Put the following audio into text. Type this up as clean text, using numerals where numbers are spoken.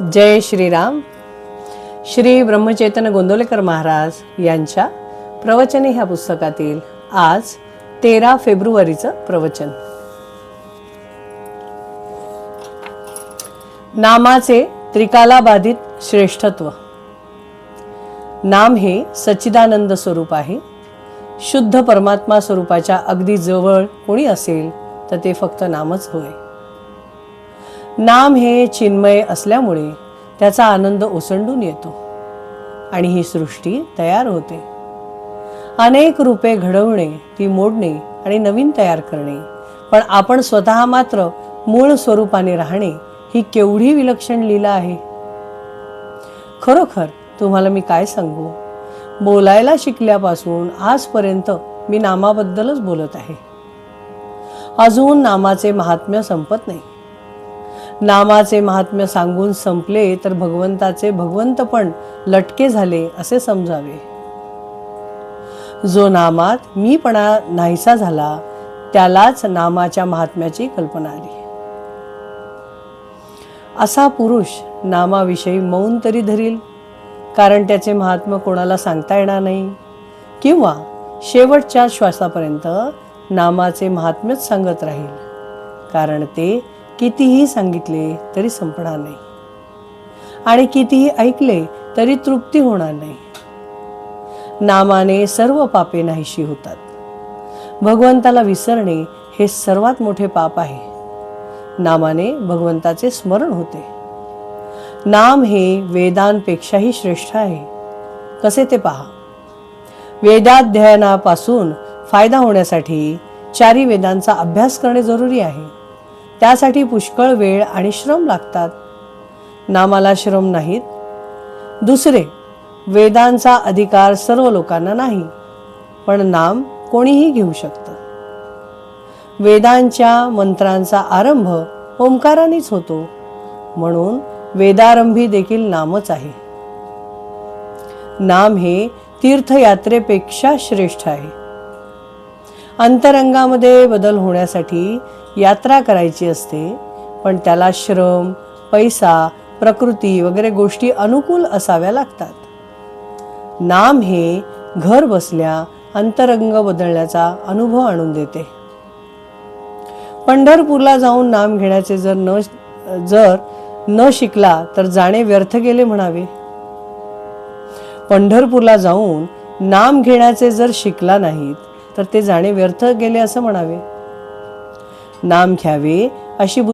जय श्रीराम. श्री ब्रह्मचैतन्य गोंदवलेकर महाराज यांच्या प्रवचने ह्या पुस्तकातील आज 13 फेब्रुवारीचं प्रवचन. नामाचे त्रिकालाबाधित श्रेष्ठत्व. नाम हे सच्चिदानंद स्वरूप आहे. शुद्ध परमात्मा स्वरूपाच्या अगदी जवळ कोणी असेल तर ते फक्त नामच होय. नाम हे चिन्मय असल्यामुळे त्याचा आनंद ओसंडून येतो आणि ही सृष्टी तयार होते. अनेक रूपे घडवणे, ती मोडणे आणि नवीन तयार करणे, पण आपण स्वतः मात्र मूळ स्वरूपाने राहणे ही केवढी विलक्षण लीला आहे. खरोखर तुम्हाला मी काय सांगू, बोलायला शिकल्यापासून आजपर्यंत मी नामाबद्दलच बोलत आहे. अजून नामाचे महात्म्य संपत नाही. नामाचे महात्म्य सांगून संपले तर भगवंताचे भगवंतपण लटके झाले असे समजावे. जो नामात मीपणा नाहीसा झाला त्यालाच नामाच्या महात्म्याची कल्पना आली. असा पुरुष नामाविषयी मौन तरी धरील, कारण त्याचे महात्म्य कोणाला सांगता येणार नाही, किंवा शेवटच्या श्वासापर्यंत नामाचे महात्म्यच सांगत राहील, कारण ते कितीही सांगितले तरी संपणार नाही आणि कितीही ऐकले तरी तृप्ती होणार नाही. नामाने सर्व पापे नाहीशी होतात. भगवंताला विसरणे हे सर्वात मोठे पाप आहे. नामाने भगवंताचे स्मरण होते. नाम हे वेदांपेक्षाही श्रेष्ठ आहे. कसे ते पहा. वेदाध्ययनापासून फायदा होण्यासाठी 4 वेदांचा अभ्यास करणे जरुरी आहे. त्यासाठी पुष्कळ वेळ आणि श्रम लागतात. नामाला श्रम नाहीत. दुसरे, वेदांचा अधिकार सर्व लोकांना नाही, पण नाम कोणीही घेऊ शकतं. वेदांच्या मंत्रांचा आरंभ ओंकारानेच होतो, म्हणून वेदारंभी देखील नामच आहे. नाम हे तीर्थयात्रेपेक्षा श्रेष्ठ आहे. अंतरंगामध्ये बदल होण्यासाठी यात्रा करायची असते, पण त्याला श्रम, पैसा, प्रकृती वगैरे गोष्टी अनुकूल असाव्या लागतात. नाम हे घर बसल्या अंतरंग बदलण्याचा अनुभव आणून देते. पंढरपूरला जाऊन नाम घेण्याचे जर न शिकला तर जाणे व्यर्थ गेले म्हणावे. पंढरपूरला जाऊन नाम घेण्याचे जर शिकला नाहीत तर ते जाणे व्यर्थ गेले असं म्हणावे. नाम घ्यावे अशी